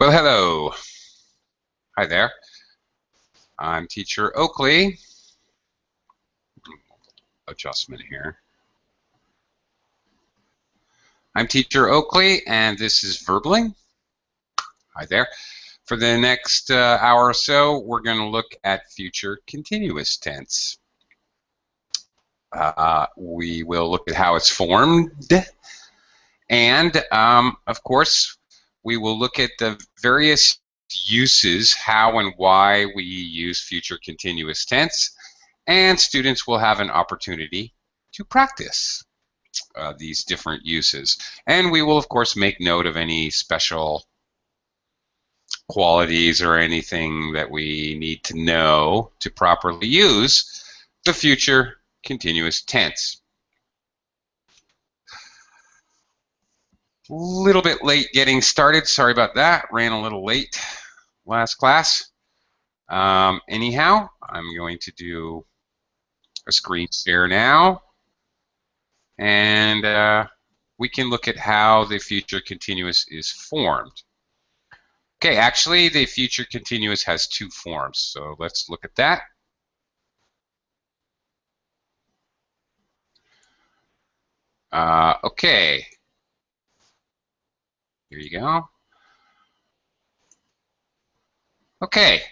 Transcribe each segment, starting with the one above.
Well, hello. Hi there. I'm Teacher Oakley. Adjustment here. I'm Teacher Oakley, and this is Verbling. Hi there. For the next hour or so, we're going to look at future continuous tense. We will look at how it's formed, and of course, we will look at the various uses, how and why we use future continuous tense, and students will have an opportunity to practice these different uses. And we will, of course, make note of any special qualities or anything that we need to know to properly use the future continuous tense. A little bit late getting started. Sorry about that. Ran a little late last class. Anyhow, I'm going to do a screen share now, and we can look at how the future continuous is formed. Okay, actually, the future continuous has two forms, so let's look at that. Okay, here you go. Okay,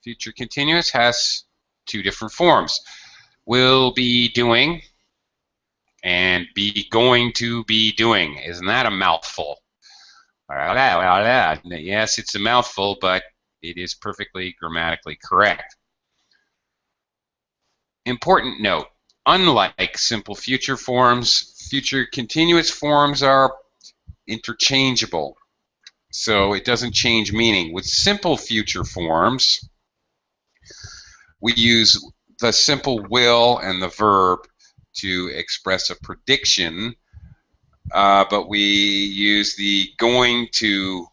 future continuous has two different forms. Will be doing and be going to be doing. Isn't that a mouthful? Yes, it's a mouthful, but it is perfectly grammatically correct. Important note, unlike simple future forms, future continuous forms are interchangeable, so it doesn't change meaning. With simple future forms, we use the simple will and the verb to express a prediction, but we use the going to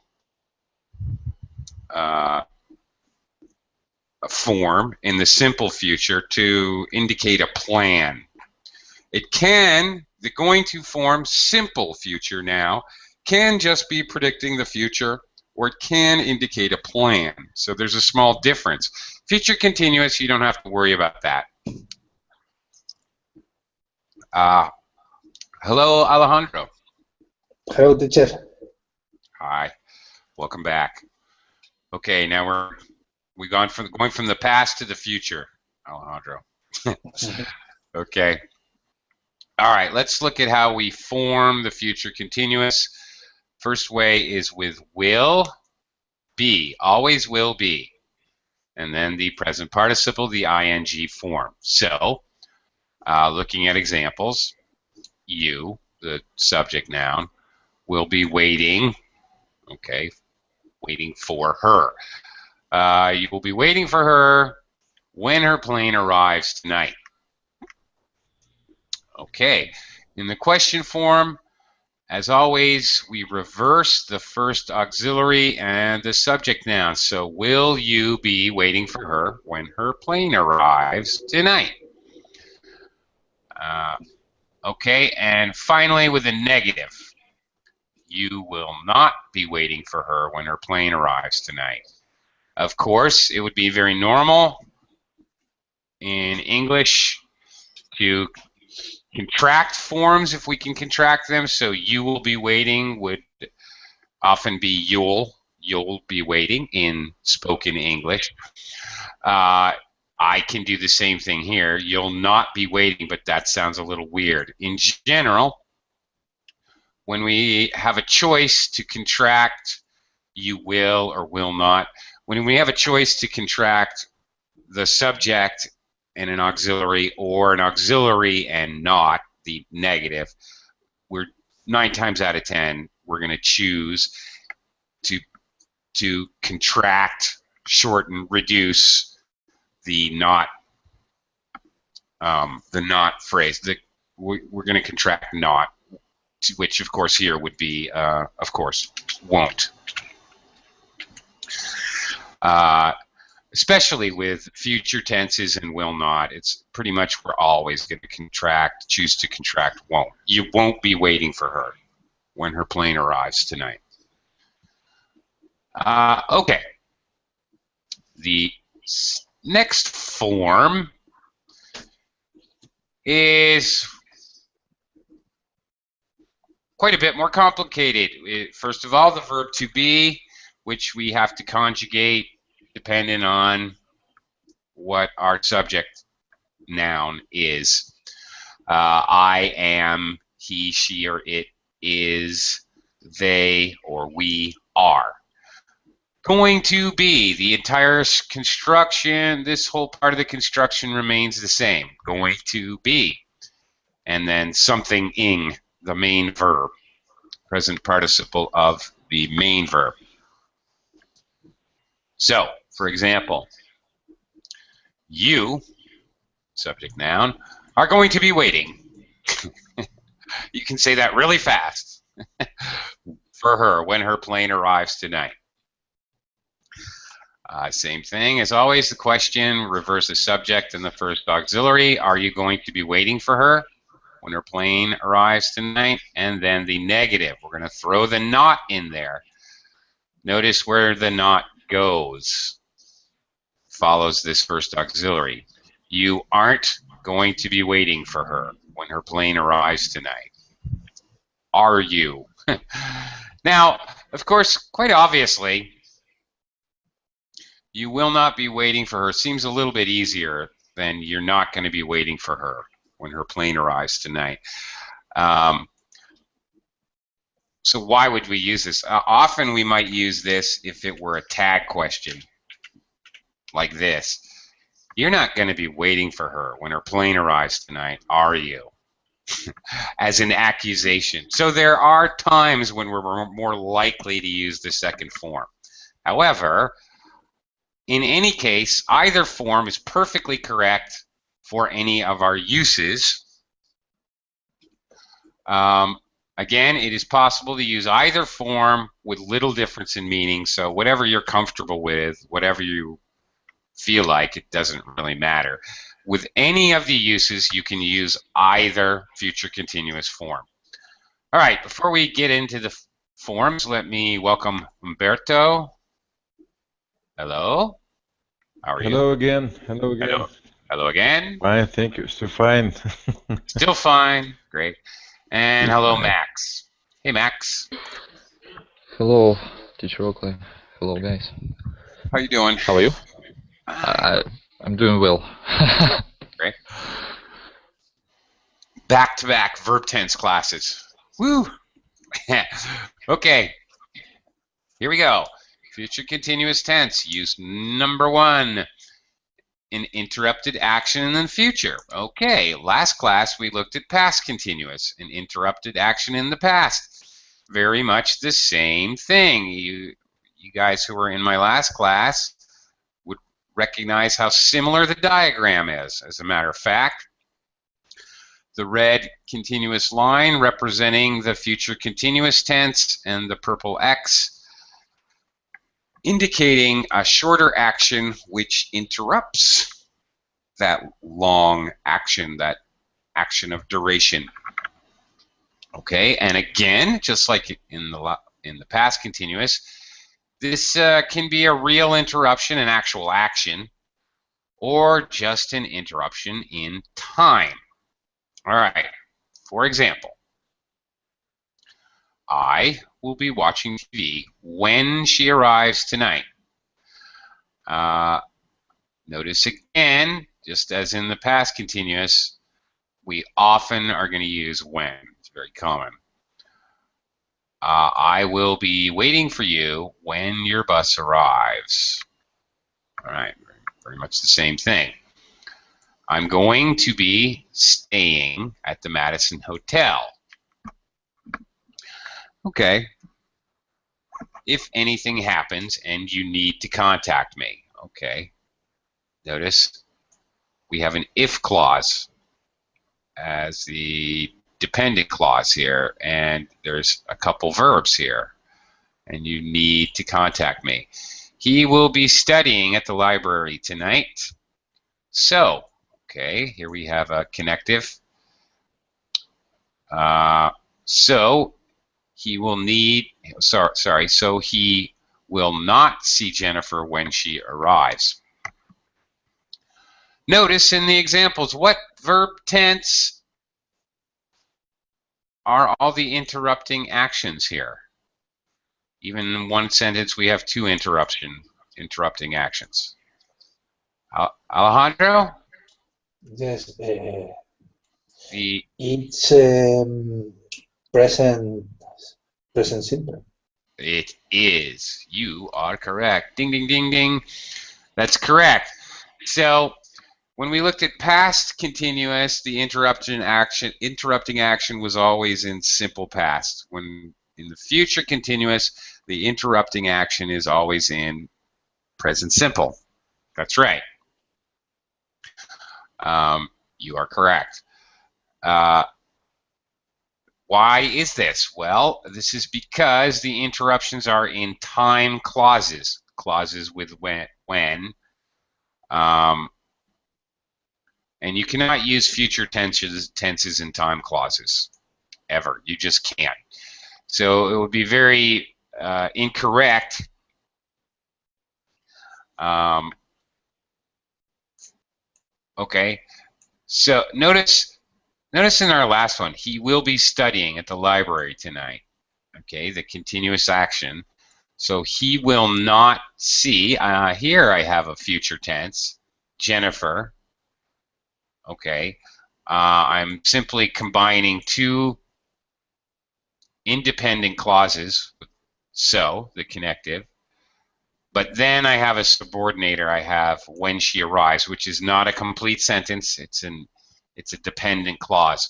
form in the simple future to indicate a plan. The going to form, simple future now, can just be predicting the future, or it can indicate a plan. So there's a small difference. Future continuous, you don't have to worry about that. Hello, Alejandro. Hello, teacher. Hi. Welcome back. Okay, now we're going from the past to the future, Alejandro. Okay. All right, let's look at how we form the future continuous. First way is with will be, always will be, and then the present participle, the ing form. So, looking at examples, you, the subject noun, will be waiting, okay, waiting for her. You will be waiting for her when her plane arrives tonight. Okay, in the question form, as always, we reverse the first auxiliary and the subject noun. So, will you be waiting for her when her plane arrives tonight? Okay, and finally with a negative, you will not be waiting for her when her plane arrives tonight. Of course, it would be very normal in English to contract forms if we can contract them. So you will be waiting would often be you'll be waiting in spoken English. I can do the same thing here. You'll not be waiting, but that sounds a little weird. In general, when we have a choice to contract you will or will not, when we have a choice to contract the subject and an auxiliary, or an auxiliary and not the negative, we're 9 times out of 10 we're going to choose to contract, shorten, reduce the not phrase. We're going to contract not, which of course here would be of course won't. Especially with future tenses and will not, it's pretty much we're always going to choose to contract won't. You won't be waiting for her when her plane arrives tonight. Okay. The next form is quite a bit more complicated. First of all, the verb to be, which we have to conjugate depending on what our subject noun is. I am, he, she, or it is, they, or we are. Going to be, the entire construction, this whole part of the construction remains the same. Going to be. And then something ing, the main verb, present participle of the main verb. So, for example, you, subject noun, are going to be waiting. You can say that really fast for her when her plane arrives tonight. Same thing as always, the question, reverse the subject and the first auxiliary. Are you going to be waiting for her when her plane arrives tonight? And then the negative, we're going to throw the not in there. Notice where the not goes. Follows this first auxiliary. You aren't going to be waiting for her when her plane arrives tonight. Are you? Now, of course, quite obviously, you will not be waiting for her. Seems a little bit easier than you're not going to be waiting for her when her plane arrives tonight. So why would we use this? Often we might use this if it were a tag question, like this. You're not going to be waiting for her when her plane arrives tonight, are you? As an accusation. So there are times when we're more likely to use the second form. However, in any case, either form is perfectly correct for any of our uses. Again, it is possible to use either form with little difference in meaning, so whatever you're comfortable with, whatever you feel like, it doesn't really matter. With any of the uses, you can use either future continuous form. All right, before we get into the forms, let me welcome Umberto. Hello. How are you? Hello again. Hello again. Hello. Hello again. Fine, thank you. Still fine. Still fine. Great. And hello, Max. Hey, Max. Hello, Teacher Oakley. Hello, guys. How you doing? How are you? I'm doing well. Great. Back-to-back verb tense classes. Woo! Okay. Here we go. Future continuous tense. Use number 1. An interrupted action in the future. Okay. Last class we looked at past continuous. An interrupted action in the past. Very much the same thing. You guys who were in my last class would recognize how similar the diagram is. As a matter of fact, the red continuous line representing the future continuous tense and the purple X indicating a shorter action which interrupts that long action, that action of duration. Okay, and again, just like in the past continuous, this can be a real interruption, an actual action, or just an interruption in time. All right, for example, I will be watching TV when she arrives tonight. Notice again, just as in the past continuous, we often are going to use when. It's very common. I will be waiting for you when your bus arrives. All right, very much the same thing. I'm going to be staying at the Madison Hotel. Okay. If anything happens and you need to contact me. Okay. Notice we have an if clause as the dependent clause here, and there's a couple verbs here, and you need to contact me. He will be studying at the library tonight. So, okay, here we have a connective. So he will need, so he will not see Jennifer when she arrives. Notice in the examples, what verb tense are all the interrupting actions here? Even in one sentence, we have two interrupting actions. Alejandro? Yes. It's present simple. It is. You are correct. Ding, ding, ding, ding. That's correct. So when we looked at past continuous, the interrupting action was always in simple past. When in the future continuous, the interrupting action is always in present simple. That's right. You are correct. Why is this? Well, this is because the interruptions are in time clauses with when. And you cannot use future tenses in time clauses, ever. You just can't. So it would be very incorrect okay, so notice in our last one, he will be studying at the library tonight. Okay, the continuous action. So he will not see, here I have a future tense, Jennifer. Okay, I'm simply combining two independent clauses, so, the connective, but then I have a subordinator, I have when she arrives, which is not a complete sentence, it's a dependent clause.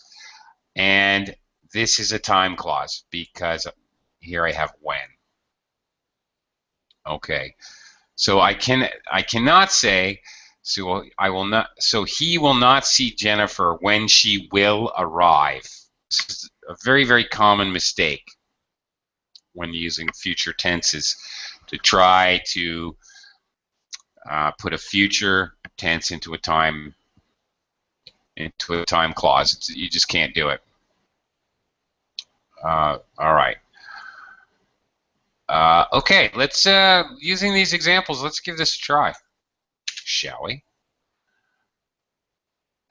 And this is a time clause because here I have when. Okay, so I cannot say so he will not see Jennifer when she will arrive. This is a very, very common mistake when using future tenses, to try to put a future tense into a time clause. You just can't do it. All right. Okay, let's using these examples, let's give this a try, shall we?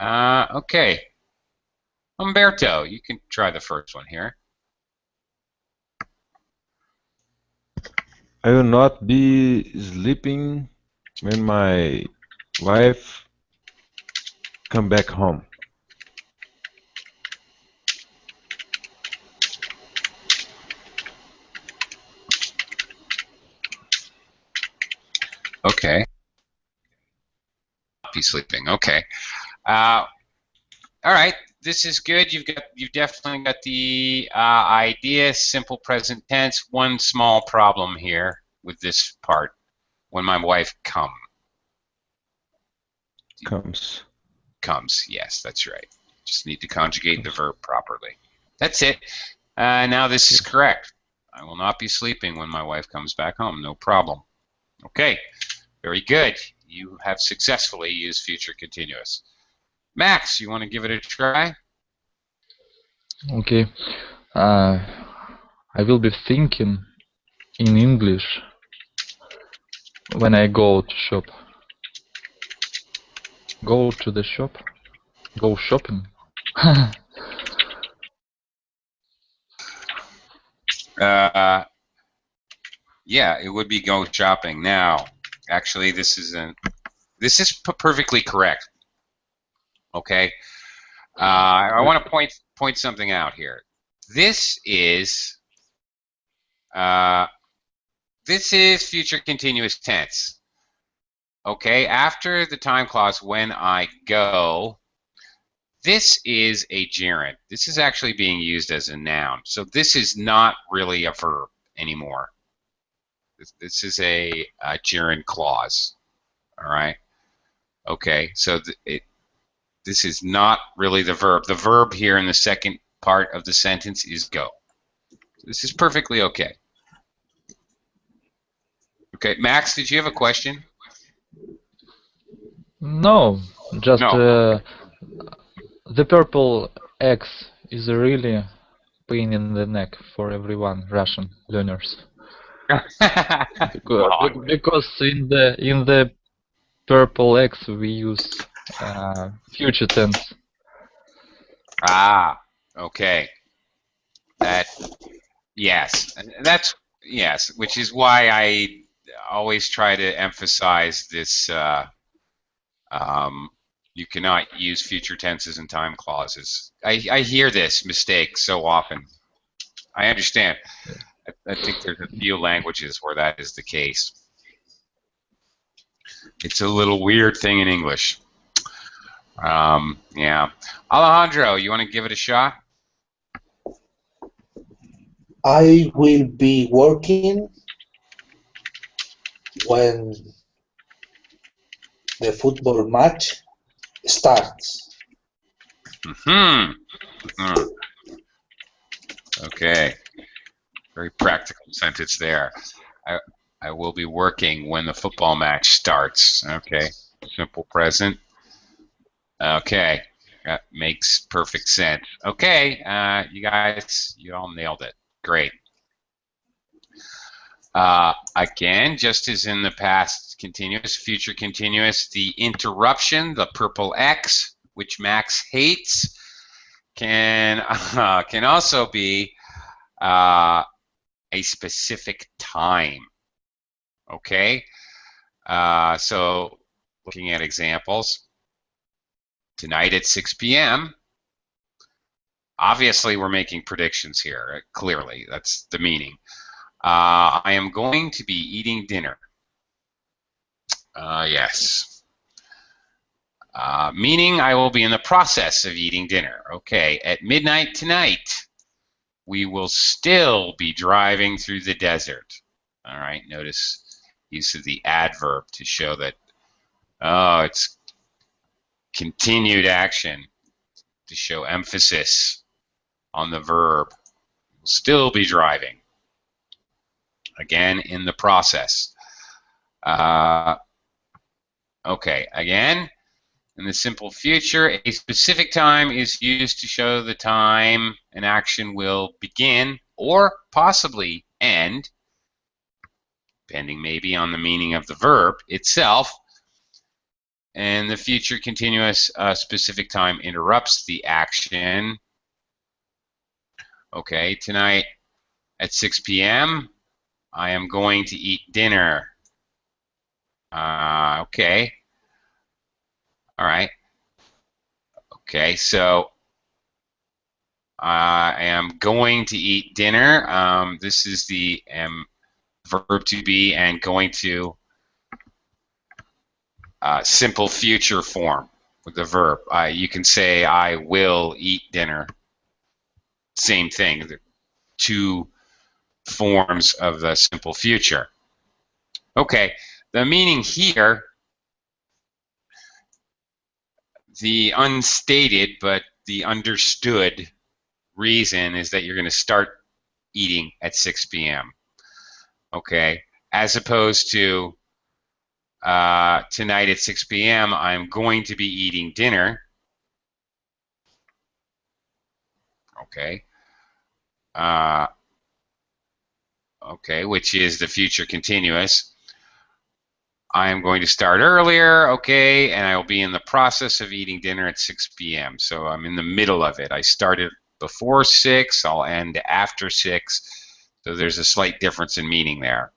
Okay, Umberto, you can try the first one here. I will not be sleeping when my wife come back home. Okay. Be sleeping. Okay. All right. This is good. You've definitely got the idea. Simple present tense. One small problem here with this part. When my wife comes. Comes. Yes, that's right. Just need to conjugate the verb properly. That's it. Now this is correct. I will not be sleeping when my wife comes back home. No problem. Okay. Very good. You have successfully used future continuous. Max, you want to give it a try? Okay. I will be thinking in English when I go to shop. Go to the shop? Go shopping? Yeah, it would be go shopping. Now, actually, this is perfectly correct. Okay, I want to point something out here. This is future continuous tense. Okay, after the time clause, when I go, this is a gerund. This is actually being used as a noun. So this is not really a verb anymore. This is a gerund clause. All right. Okay, so this is not really the verb. The verb here in the second part of the sentence is go. This is perfectly okay. Okay, Max, did you have a question? No, just No. the purple X is a really pain in the neck for everyone, Russian learners. Long. Because in the purple X we use future tense. Ah, okay. That, yes, that's, yes, which is why I always try to emphasize this. You cannot use future tenses and time clauses. I hear this mistake so often. I understand. I think there's a few languages where that is the case. It's a little weird thing in English. Yeah. Alejandro, you want to give it a shot? I will be working when the football match starts. Hmm. Okay. Very practical sentence there. I will be working when the football match starts. Okay. Simple present. Okay. That makes perfect sense. Okay. You guys, you all nailed it. Great. Again, just as in the past continuous, future continuous, the interruption, the purple X, which Max hates, can also be a specific time. Okay, so looking at examples, tonight at 6 p.m. Obviously, we're making predictions here. Clearly, that's the meaning. I am going to be eating dinner. Yes. Meaning I will be in the process of eating dinner. Okay, at midnight tonight, we will still be driving through the desert. All right, notice use of the adverb to show that, oh, it's continued action to show emphasis on the verb. We'll still be driving. Again, in the process. Okay, again, in the simple future, a specific time is used to show the time an action will begin or possibly end, depending maybe on the meaning of the verb itself. And the future continuous specific time interrupts the action. Okay, tonight at 6 p.m., I am going to eat dinner. Okay. All right. Okay, so I am going to eat dinner. This is the verb to be and going to simple future form with the verb. You can say I will eat dinner. Same thing. The two forms of the simple future. Okay, the meaning here, the unstated but the understood reason is that you're going to start eating at 6 p.m. Okay, as opposed to tonight at 6 p.m. I'm going to be eating dinner. Okay. Okay, which is the future continuous. I am going to start earlier, okay, and I will be in the process of eating dinner at 6 p.m. So I'm in the middle of it. I started before 6, I'll end after 6. So there's a slight difference in meaning there.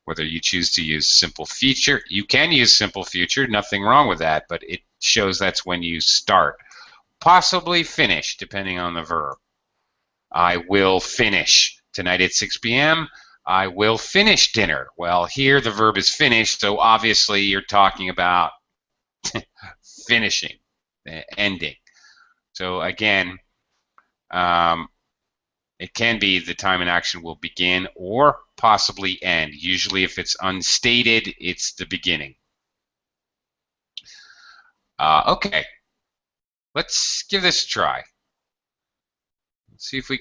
Whether you choose to use simple future, you can use simple future, nothing wrong with that, but it shows that's when you start. Possibly finish, depending on the verb. I will finish tonight at 6 p.m. I will finish dinner. Well, here the verb is finished, so obviously you're talking about finishing, ending. So again, it can be the time an action will begin or possibly end. Usually if it's unstated, it's the beginning. Okay, let's give this a try. Let's see if we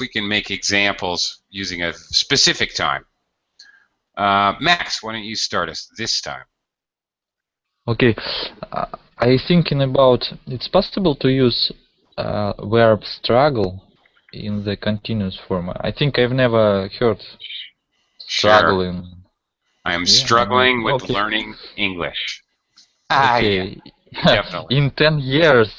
can make examples using a specific time. Max, why don't you start us this time? Okay, I thinking about it's possible to use verb struggle in the continuous form? I think I've never heard Sure. struggling. I am Yeah, struggling with okay. learning English. Yeah, Okay. definitely. In 10 years,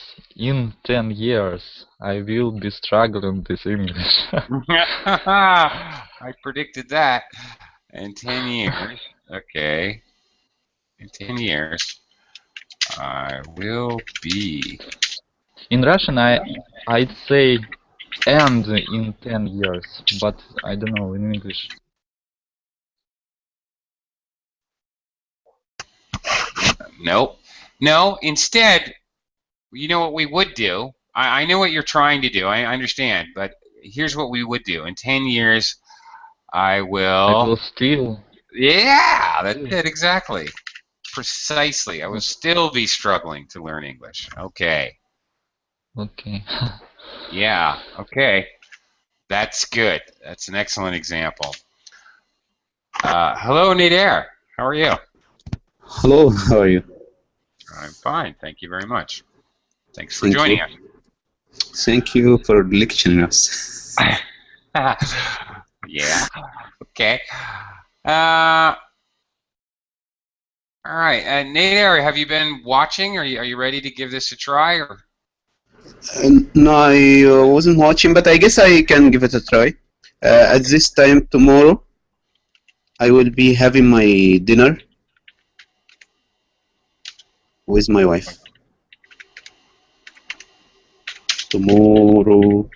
I will be struggling with English. I predicted that. In 10 years, okay. In 10 years, I will be. In Russian, I'd say "and" in 10 years, but I don't know in English. Nope. No, instead, you know what we would do? I know what you're trying to do. I understand, but here's what we would do. In 10 years, I I will. will still. Yeah, that's it, exactly. Precisely. I will still be struggling to learn English. Okay. Okay. Yeah, okay. That's good. That's an excellent example. Hello, Nader. How are you? Hello, how are you? I'm fine. Thank you very much. Thanks for Thank joining you. Thank you for lecturing us. us. Yeah. Okay. All right. Nader, have you been watching? Are you ready to give this a try? Or? No, I wasn't watching, but I guess I can give it a try. At this time tomorrow, I will be having my dinner with my wife. Tomorrow.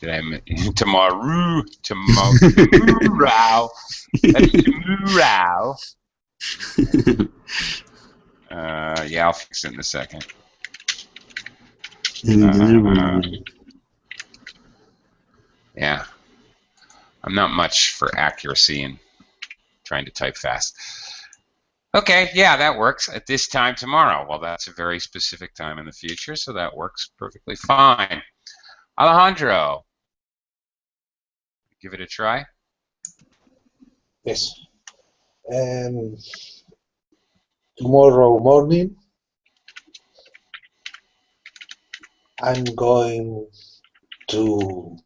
Tomorrow. Tomorrow. That's tomorrow. Yeah, I'll fix it in a second. Yeah. I'm not much for accuracy and trying to type fast. Okay, yeah, that works. At this time tomorrow. Well, that's a very specific time in the future, so that works perfectly fine. Alejandro, give it a try. Yes. Tomorrow morning, I'm going to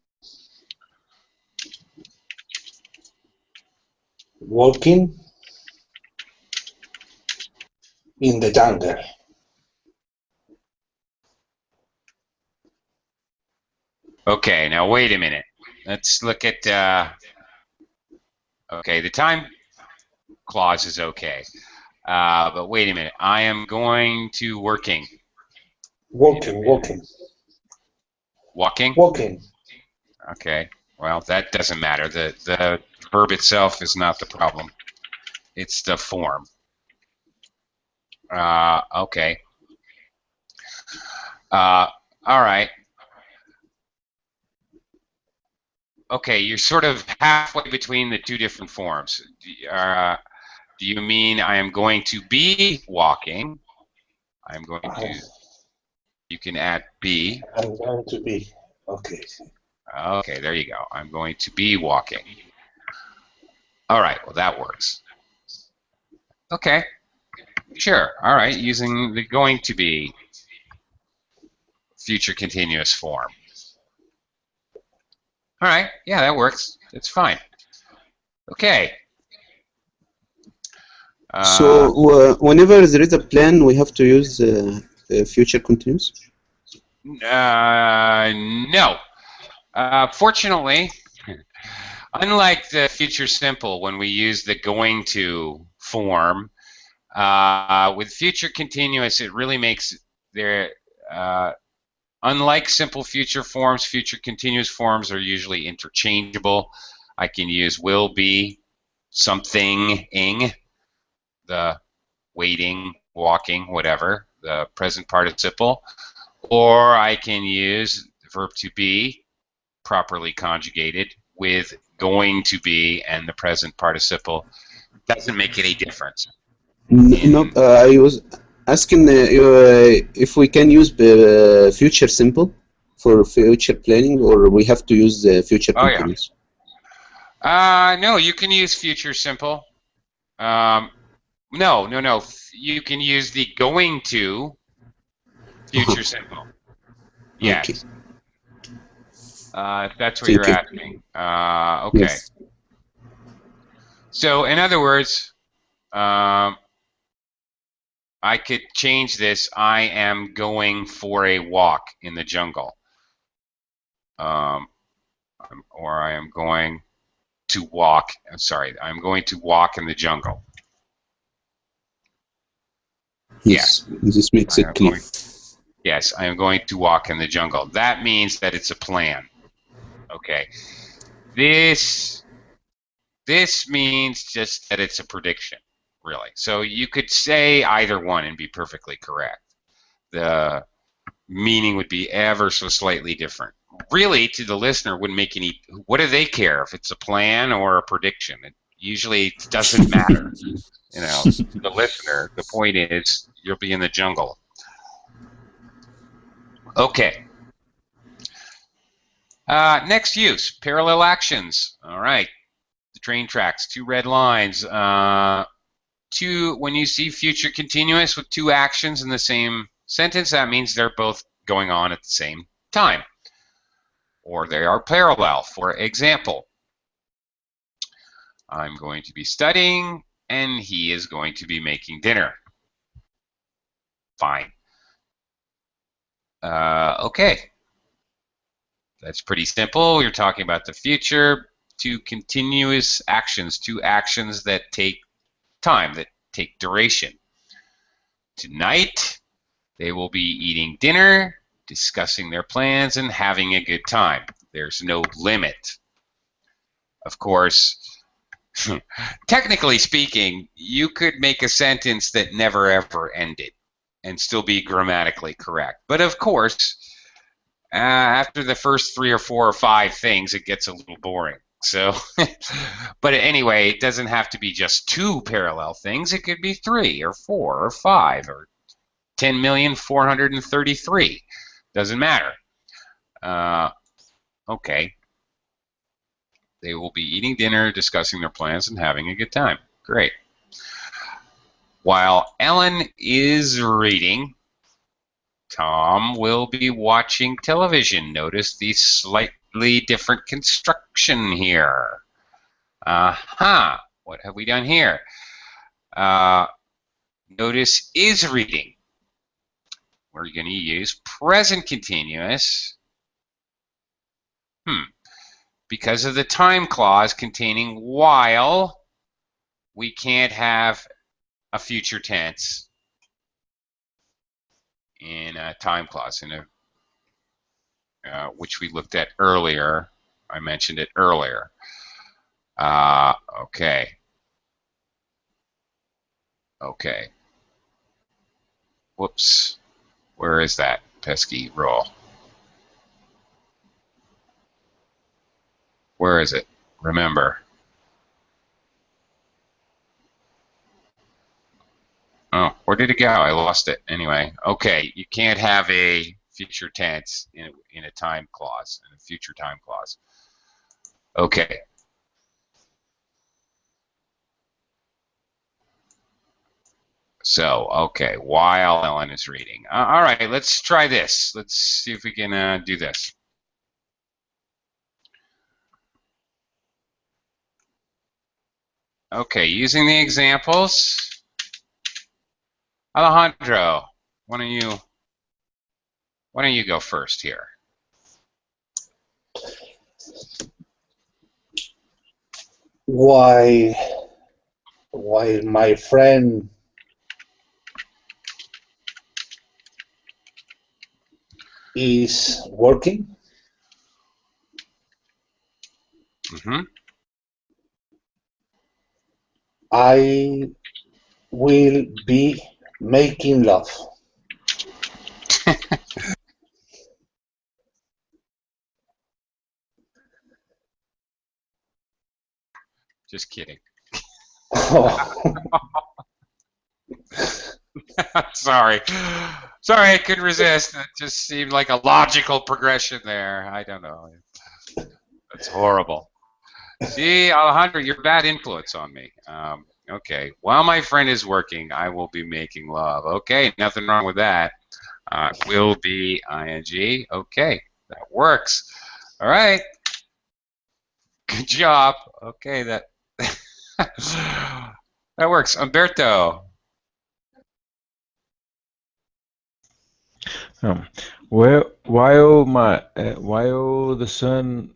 walking in the jungle. Okay, now wait a minute. Let's look at, okay, the time clause is okay. But wait a minute. I am going to working. Walking. Walking? Okay. Well, that doesn't matter. The verb itself is not the problem. It's the form. Okay. All right. Okay, you're sort of halfway between the two different forms. Do you mean I am going to be walking? I'm going to. You can add be. I'm going to be. Okay. Okay, there you go. I'm going to be walking. All right, well, that works. Okay, sure. All right, using the going to be future continuous form. All right, yeah, that works. It's fine. Okay. So whenever there is a plan, we have to use future continuous? No. Fortunately, unlike the future simple, when we use the going to form, with future continuous, it really makes there. Unlike simple future forms, future continuous forms are usually interchangeable. I can use will be, something-ing, the waiting, walking, whatever, the present participle, or I can use the verb to be, properly conjugated, with going to be and the present participle. Doesn't make any difference. No, I was asking if we can use future simple for future planning, or we have to use the future continuous. No, you can use future simple. No. You can use the going to future simple. Yes. Okay. If that's what Thank you're you. asking. Okay. Yes. So, in other words, I could change this. I am going for a walk in the jungle. Or I am going to walk. I'm sorry. I'm going to walk in the jungle. Yes. This makes I it am clear. Yes, I am going to walk in the jungle. That means that it's a plan. Okay. This means just that it's a prediction, really. So you could say either one and be perfectly correct. The meaning would be ever so slightly different. Really, to the listener, wouldn't make any. What do they care if it's a plan or a prediction? It usually doesn't matter. You know, to the listener, the point is you'll be in the jungle. Okay. Next use, parallel actions. All right. The train tracks, 2 red lines. When you see future continuous with 2 actions in the same sentence, that means they're both going on at the same time. Or they are parallel. For example, I'm going to be studying and he is going to be making dinner. Fine. Okay. That's pretty simple. You're talking about the future. 2 continuous actions, 2 actions that take time, that take duration. Tonight, they will be eating dinner, discussing their plans, and having a good time. There's no limit. Of course, technically speaking, you could make a sentence that never ever ended and still be grammatically correct. But of course, after the first 3 or 4 or 5 things, it gets a little boring. So, but anyway, it doesn't have to be just 2 parallel things. It could be 3 or 4 or 5 or 10,433. Doesn't matter. Okay. They will be eating dinner, discussing their plans, and having a good time. Great. While Ellen is reading, Tom will be watching television. Notice the slightly different construction here. What have we done here? Notice is reading. We're going to use present continuous. Because of the time clause containing while, we can't have a future tense in a time clause, which we looked at earlier. I mentioned it earlier. Okay. Whoops. Where is that pesky roll? Where is it? Remember. Oh, where did it go? I lost it. Anyway, okay. You can't have a future tense in a time clause, in a future time clause. Okay. So, okay, while Ellen is reading. All right, let's try this. Let's see if we can do this. Okay, using the examples. Alejandro, why don't you go first here? Why my friend is working, I will be making love. Just kidding. Oh, Sorry, I couldn't resist. It just seemed like a logical progression there. I don't know. That's horrible. See, Alejandro, you're a bad influence on me. Okay, while my friend is working, I will be making love. Okay, nothing wrong with that. Will be ing. Okay, that works. All right. Good job. Okay, that that works. Umberto. Well, while the sun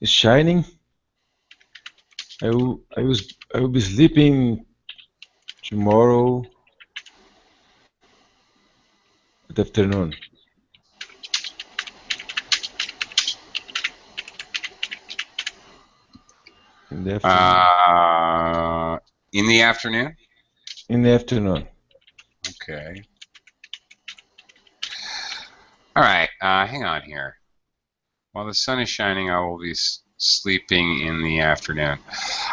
is shining, I will be sleeping tomorrow at afternoon. In the afternoon. In the afternoon? In the afternoon. Okay. All right. Hang on here. While the sun is shining, I will be sleeping in the afternoon.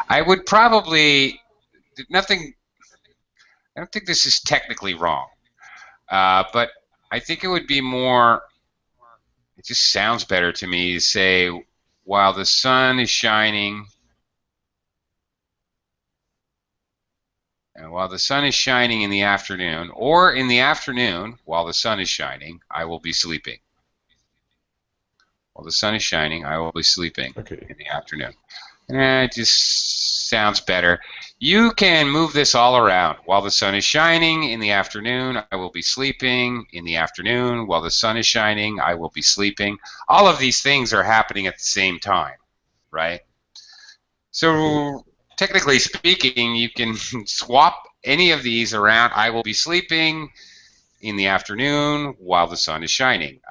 I would probably nothing. I don't think this is technically wrong, but I think it would be more. It just sounds better to me to say, while the sun is shining. And while the sun is shining in the afternoon, or in the afternoon, while the sun is shining, I will be sleeping. While the sun is shining, I will be sleeping in the afternoon. It just sounds better. You can move this all around. While the sun is shining in the afternoon, I will be sleeping. In the afternoon, while the sun is shining, I will be sleeping. All of these things are happening at the same time, right? So technically speaking, you can swap any of these around. I will be sleeping in the afternoon while the sun is shining.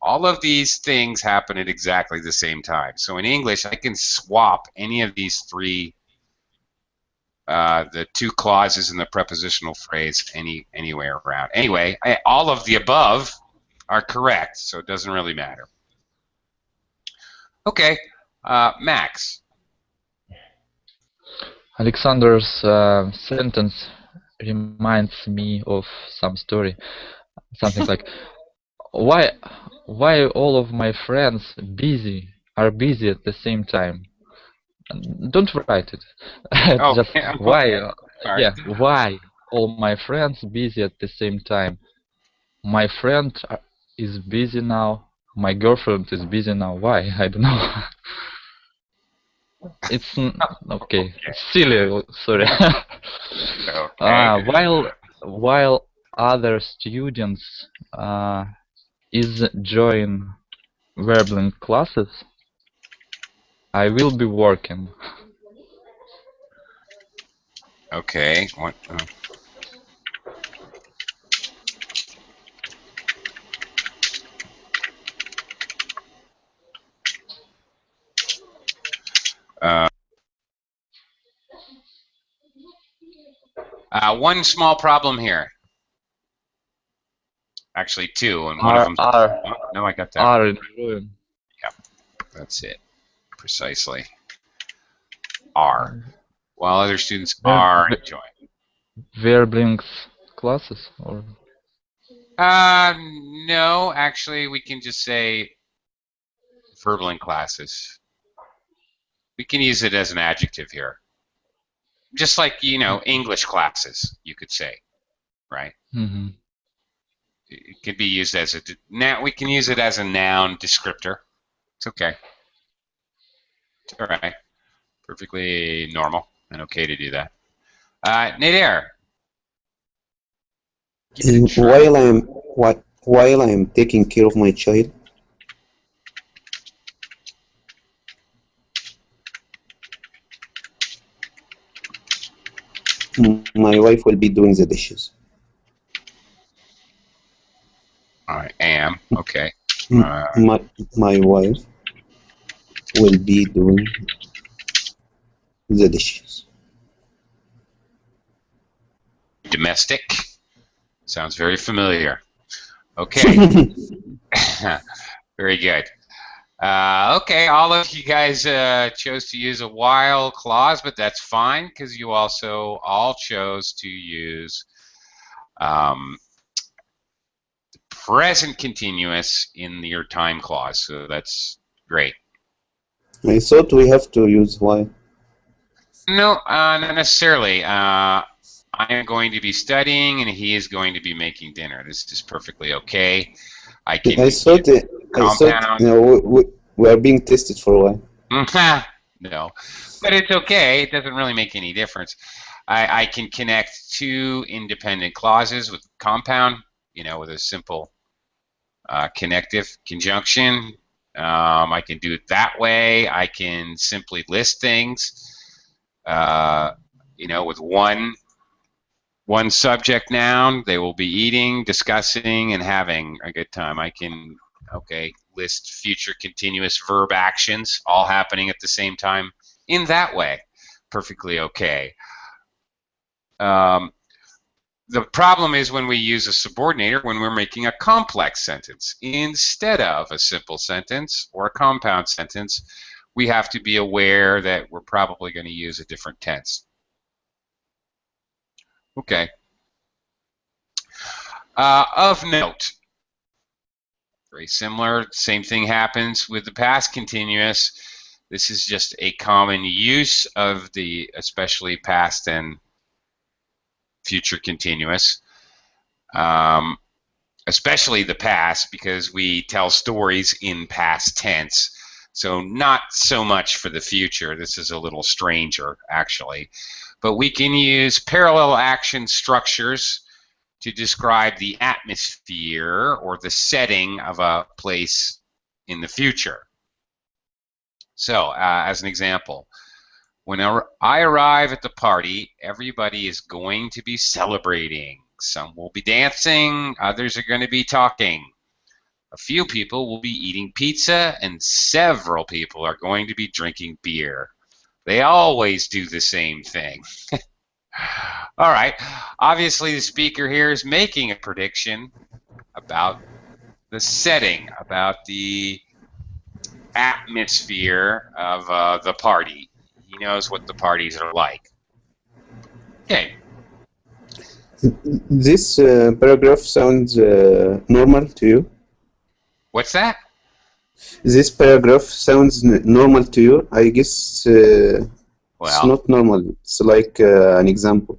All of these things happen at exactly the same time. So in English, I can swap any of these three, the two clauses in the prepositional phrase anywhere around. Anyway, all of the above are correct, so it doesn't really matter. Okay, Max. Alexander's sentence reminds me of some story. Something like, why all of my friends are busy at the same time? Don't write it. Oh, just yeah, why? Sorry. Yeah, why all my friends busy at the same time? My friend is busy now. My girlfriend is busy now. Why? I don't know. It's okay. It's silly. Sorry. Okay. While other students is join verbal classes, I will be working. Okay. What? One small problem here. Actually, two, and one of them. No, I got that. Are in ruin. Yep, that's it. Precisely. Are. While other students are enjoying. Verbal classes or? No, actually, we can just say verbal classes. We can use it as an adjective here. Just like, English classes, you could say, right? Mm-hmm. It could be used as now. We can use it as a noun descriptor. It's okay. It's all right. Perfectly normal and okay to do that. Nader. While I am taking care of my child, my wife will be doing the dishes. I am okay. My wife will be doing the dishes. Domestic. Sounds very familiar. Okay. Very good. Okay, all of you guys chose to use a while clause, but that's fine because you also all chose to use the present continuous in your time clause, so that's great. I thought we have to use while. No, not necessarily. I am going to be studying, and he is going to be making dinner. This is perfectly okay. I thought We are being tested for a while. No, but it's okay. It doesn't really make any difference. I can connect two independent clauses with compound, with a simple connective conjunction. I can do it that way. I can simply list things, with one subject noun. They will be eating, discussing, and having a good time. I can, list future continuous verb actions all happening at the same time in that way. Perfectly okay. The problem is when we use a subordinator when we're making a complex sentence. Instead of a simple sentence or a compound sentence, we have to be aware that we're probably going to use a different tense. Okay. Of note, very similar, same thing happens with the past continuous. This is just a common use of the especially past and future continuous, especially the past, because we tell stories in past tense. So not so much for the future. This is a little stranger, actually. But we can use parallel action structures to describe the atmosphere or the setting of a place in the future. So, as an example, when I arrive at the party, everybody is going to be celebrating. Some will be dancing, others are going to be talking. A few people will be eating pizza, and several people are going to be drinking beer. They always do the same thing. All right. Obviously, the speaker here is making a prediction about the setting, about the atmosphere of the party. He knows what the parties are like. Okay. This paragraph sounds normal to you? What's that? This paragraph sounds normal to you? I guess it's not normal. It's like an example.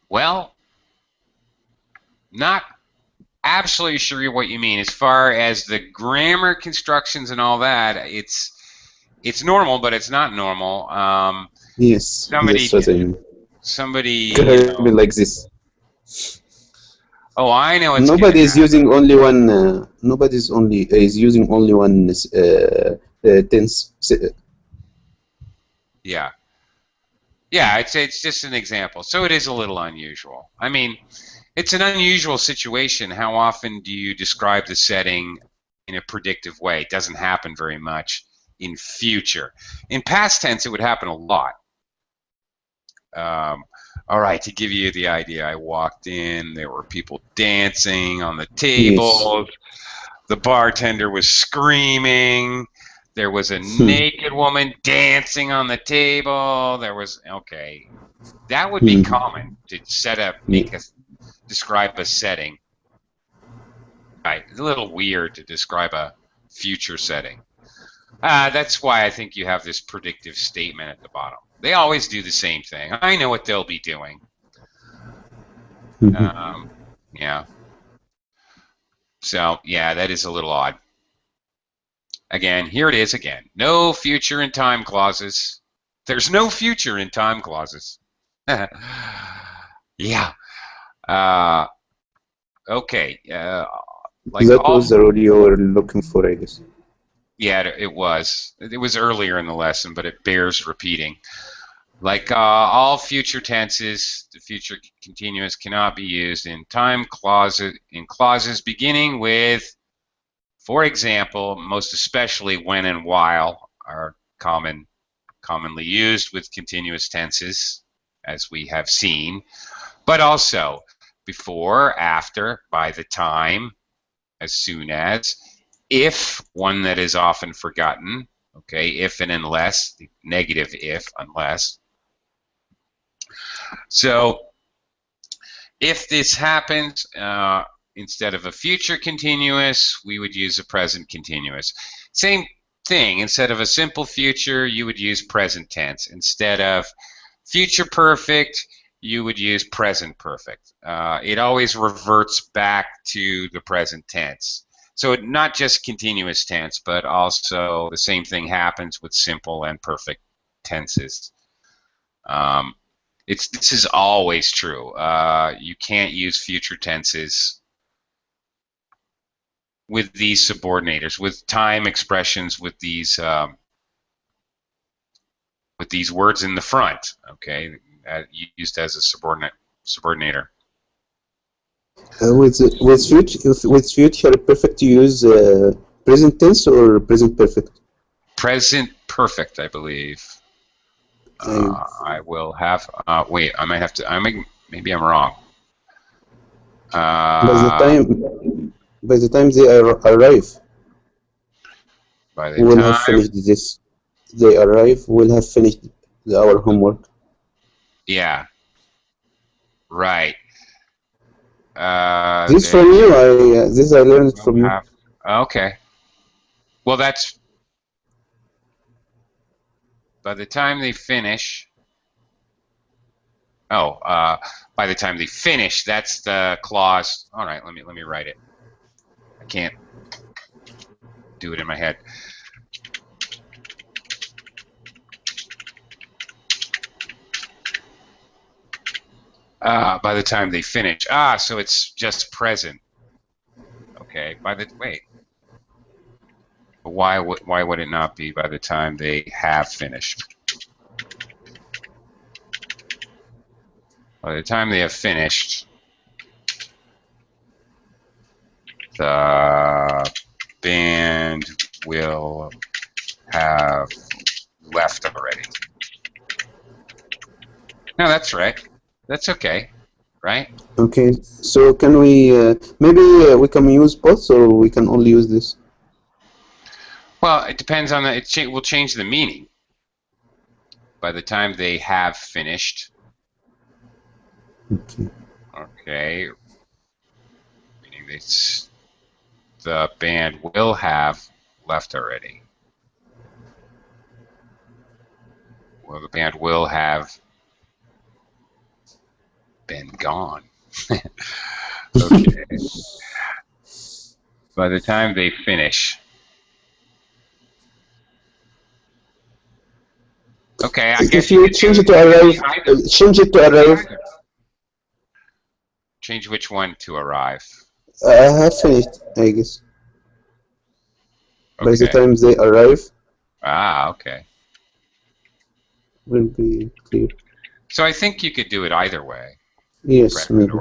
Well, not absolutely sure what you mean. As far as the grammar constructions and all that, it's normal, but it's not normal. Yes, that's what I mean. Somebody like this. Oh, I know. Nobody is using only one. Nobody's is using only one tense. Yeah. Yeah, I'd say it's just an example. So it is a little unusual. I mean, it's an unusual situation. How often do you describe the setting in a predictive way? It doesn't happen very much in future. In past tense, it would happen a lot. All right, to give you the idea, I walked in, there were people dancing on the tables, yes. The bartender was screaming, there was a naked woman dancing on the table, there was, okay, that would be common to describe a setting. Right, it's a little weird to describe a future setting. That's why I think you have this predictive statement at the bottom. They always do the same thing. I know what they'll be doing. Yeah. So, yeah, that is a little odd. Again, here it is again. No future in time clauses. There's no future in time clauses. Yeah. Okay. Like that was the rule you were looking for, I guess. Yeah, it was. It was earlier in the lesson, but it bears repeating. Like all future tenses, the future continuous cannot be used in clauses beginning with, for example, most especially when and while are commonly used with continuous tenses, as we have seen, but also before, after, by the time, as soon as, if, one that is often forgotten, okay, if and unless, the negative if, unless. So, if this happens, instead of a future continuous, we would use a present continuous. Same thing, instead of a simple future, you would use present tense. Instead of future perfect, you would use present perfect. It always reverts back to the present tense. So not just continuous tense, but also the same thing happens with simple and perfect tenses. This is always true. You can't use future tenses with these subordinators, with time expressions, with these words in the front. Okay, used as a subordinator. With future perfect, you use present tense or present perfect? Present perfect, I believe. I will have. Wait, I might have to. Maybe I'm wrong. By the time they arrive, By the we'll time have finished this. They arrive, we'll have finished our homework. Yeah. Right. This from you. This I learned from you. Okay. Well, that's by the time they finish. Oh, by the time they finish, that's the clause. All right, let me write it. I can't do it in my head. By the time they finish. So it's just present. Okay. Wait. But why would it not be by the time they have finished? By the time they have finished, the band will have left already. No, that's right. That's okay, right? Okay, so can we maybe we can use both, or we can only use this? Well, it depends on the. It will change the meaning. By the time they have finished. Okay. Meaning the band will have left already. Well, the band will have been gone. Okay. By the time they finish. Okay, I guess if you change it to arrive, Change which one to arrive? I have finished, I guess. Okay. By the time they arrive. Okay. Will be clear. So I think you could do it either way. Yes, present maybe.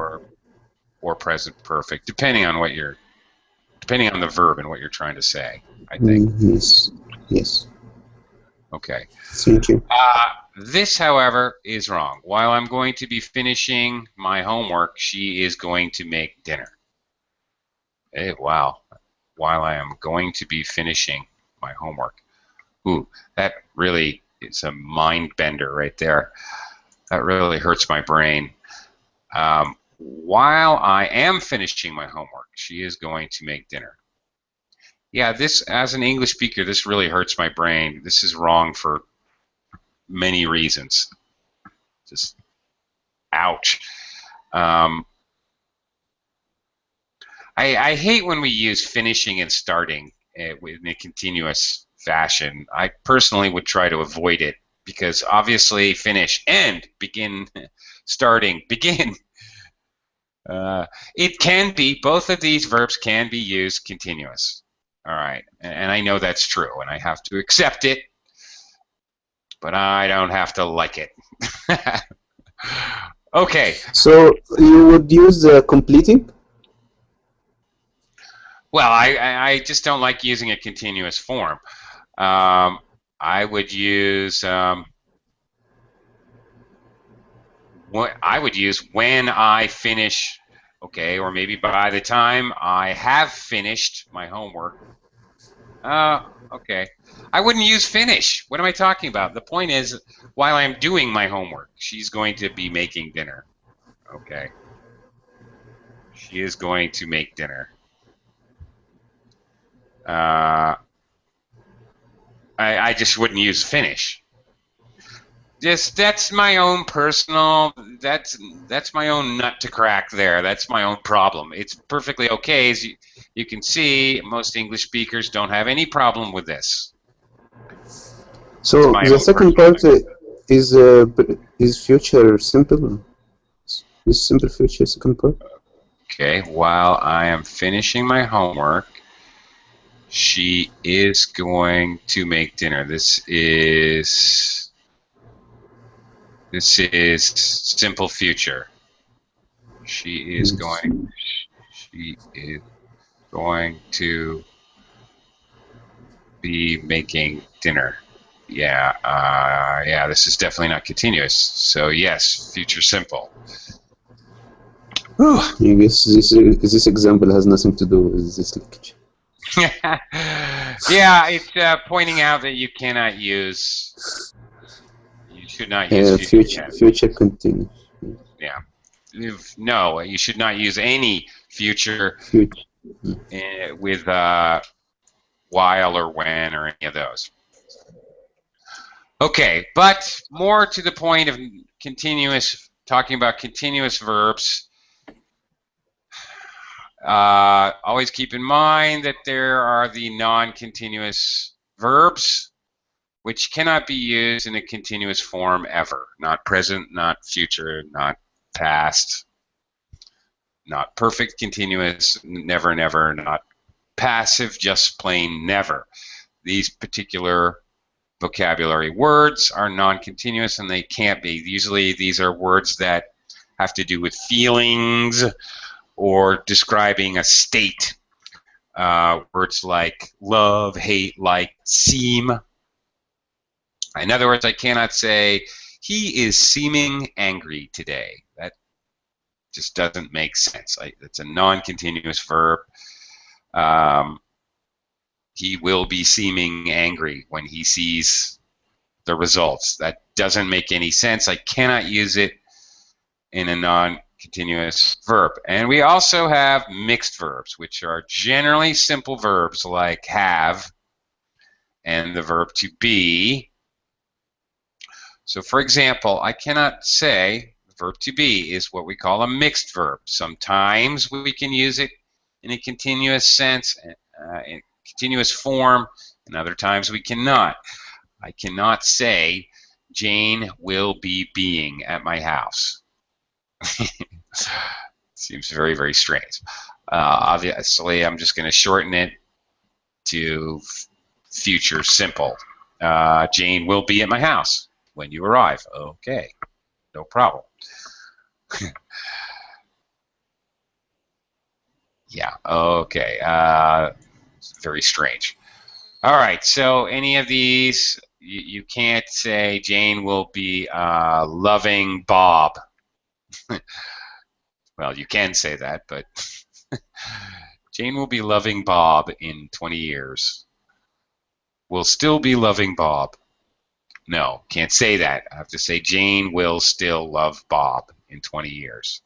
or present perfect, depending on the verb and what you're trying to say, I think. Yes. Okay. Thank you. This, however, is wrong. While I'm going to be finishing my homework, she is going to make dinner. Hey, wow. While I am going to be finishing my homework. Ooh, that really is a mind bender right there. That really hurts my brain. While I am finishing my homework, she is going to make dinner. Yeah, this, as an English speaker, this really hurts my brain. This is wrong for many reasons. Just, ouch. I hate when we use finishing and starting in a continuous fashion. I personally would try to avoid it because obviously finish, end, begin, starting, begin. It can be, both of these verbs can be used continuous. All right, and I know that's true, and I have to accept it, but I don't have to like it. Okay. So you would use completing? Well, I just don't like using a continuous form. I would use when I finish, okay, or maybe by the time I have finished my homework. Okay. I wouldn't use finish. What am I talking about? The point is, while I'm doing my homework, she's going to be making dinner. Okay. She is going to make dinner. I just wouldn't use finish. Just that's my own personal. That's my own nut to crack there. That's my own problem. It's perfectly okay, as you can see. Most English speakers don't have any problem with this. So the second part is future simple. Is simple future second part? Okay. While I am finishing my homework, she is going to make dinner. This is simple future. She is going to be making dinner. Yeah, yeah, this is definitely not continuous. So yes, future simple. Whew. I guess this example has nothing to do with this lecture. Yeah, it's pointing out that you cannot use. You should not use future continuous. Yeah. No, you should not use any future. With while or when or any of those. Okay, but more to the point of continuous, talking about continuous verbs, always keep in mind that there are the non-continuous verbs, which cannot be used in a continuous form ever. Not present, not future, not past, not perfect continuous, never, never, not passive, just plain never. These particular vocabulary words are non-continuous and they can't be. Usually these are words that have to do with feelings or describing a state. Words like love, hate, like, seem. In other words, I cannot say, he is seeming angry today. That just doesn't make sense. It's a non-continuous verb. He will be seeming angry when he sees the results. That doesn't make any sense. I cannot use it in a non-continuous verb. And we also have mixed verbs, which are generally simple verbs like have and the verb to be. So for example, I cannot say the verb to be is what we call a mixed verb. Sometimes we can use it in a continuous sense, in continuous form, and other times we cannot. I cannot say Jane will be being at my house. Seems very, very strange. Obviously, I'm just going to shorten it to future simple. Jane will be at my house when you arrive. Okay, no problem. Yeah, okay. Very strange. All right, so any of these, you can't say Jane will be loving Bob. Well, you can say that, but Jane will be loving Bob in 20 years. Will still be loving Bob. No, can't say that. I have to say Jane will still love Bob in 20 years.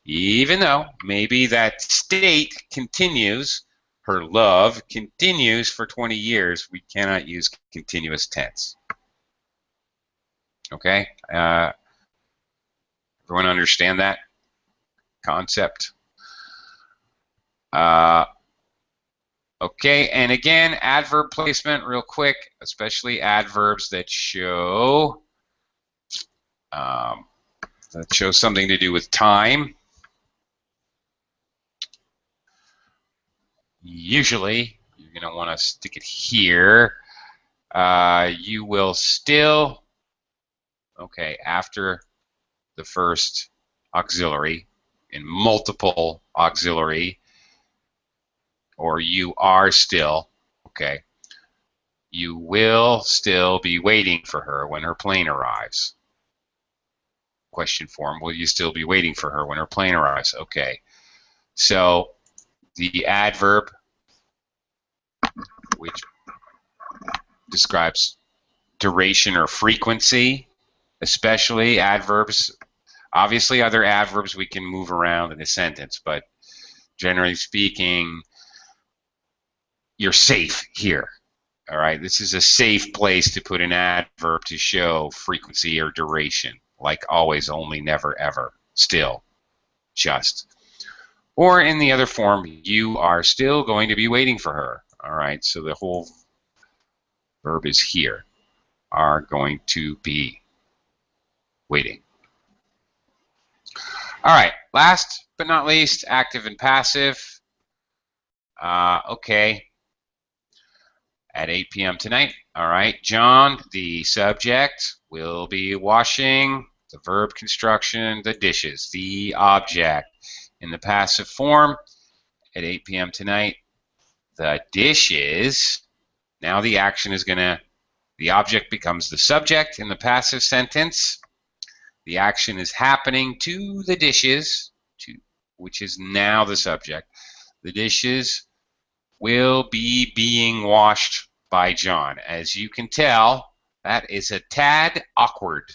Even though maybe that state continues, her love continues for 20 years, we cannot use continuous tense. Okay? Everyone understand that concept? Okay, and again, adverb placement real quick, especially adverbs that show something to do with time. Usually, you're going to want to stick it here. You will still, okay, after the first auxiliary, in multiple auxiliary, or you are still, okay, you will still be waiting for her when her plane arrives. Question form, will you still be waiting for her when her plane arrives? Okay, so the adverb, which describes duration or frequency, especially adverbs. Obviously, other adverbs we can move around in a sentence, but generally speaking, you're safe here. All right, this is a safe place to put an adverb to show frequency or duration, like always, only, never, ever, still, just. Or in the other form, you are still going to be waiting for her. All right, so the whole verb is here, are going to be waiting. All right, last but not least, active and passive. Okay, at 8 p.m. tonight. All right, John, the subject, will be washing, the verb construction, the dishes, the object. In the passive form, at 8 p.m. tonight, the dishes. Now the action is the object becomes the subject in the passive sentence. The action is happening to the dishes, which is now the subject. The dishes will be being washed by John. As you can tell, that is a tad awkward.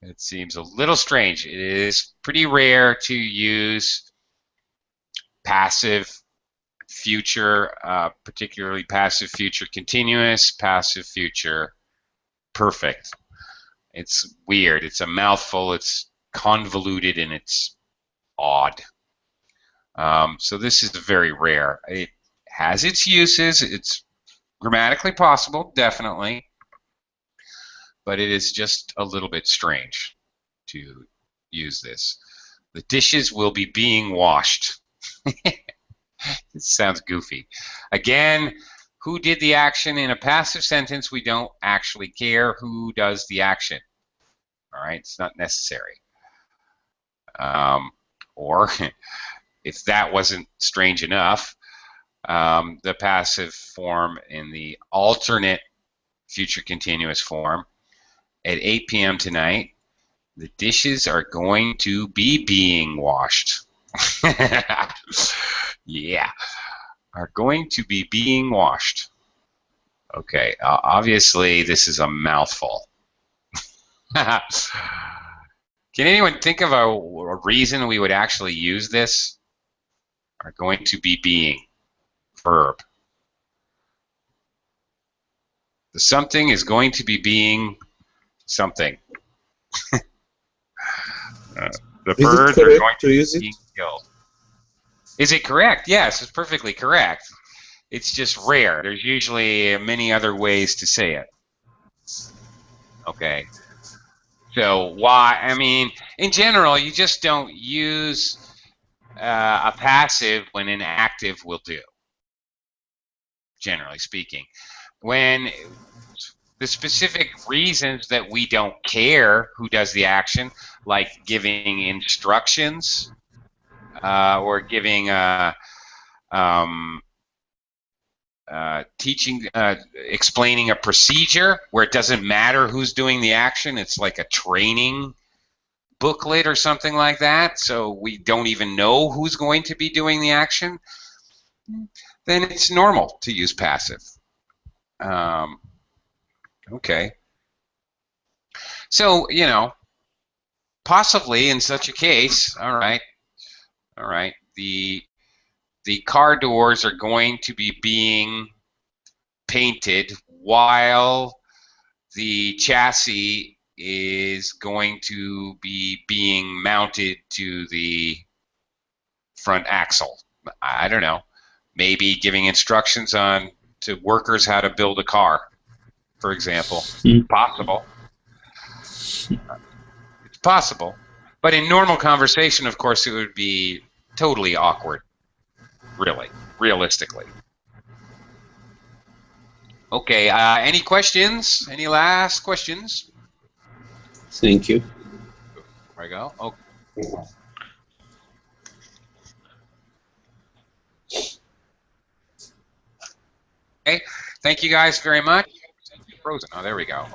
It seems a little strange. It is pretty rare to use passive future, particularly passive future continuous, passive future perfect. It's weird. It's a mouthful. It's convoluted and it's odd. So this is very rare. It has its uses. It's grammatically possible, definitely, but it is just a little bit strange to use this. The dishes will be being washed. It sounds goofy. Again, who did the action in a passive sentence? We don't actually care who does the action. All right, it's not necessary. Or if that wasn't strange enough, the passive form in the alternate future continuous form, at 8 p.m. tonight, the dishes are going to be being washed. Yeah, are going to be being washed. Okay, obviously this is a mouthful. Can anyone think of a reason we would actually use this? Are going to be being verb. The something is going to be being something. The Is it are correct going to use be it? being killed. Is it correct? Yes, it's perfectly correct. It's just rare. There's usually many other ways to say it. Okay. So why? I mean, in general, you just don't use a passive when an active will do, generally speaking. When the specific reasons that we don't care who does the action, like giving instructions or giving teaching, explaining a procedure where it doesn't matter who's doing the action. It's like a training booklet or something like that, so we don't even know who's going to be doing the action. Then it's normal to use passive. Okay. So, you know, possibly in such a case, all right, the car doors are going to be being painted while the chassis is going to be being mounted to the front axle. I don't know. Maybe giving instructions to workers how to build a car, for example. Possible. It's possible. But in normal conversation, of course, it would be totally awkward. Really, realistically. Okay, any questions? Any last questions? Thank you. There I go. Oh. Okay, thank you guys very much. Frozen. Oh, there we go.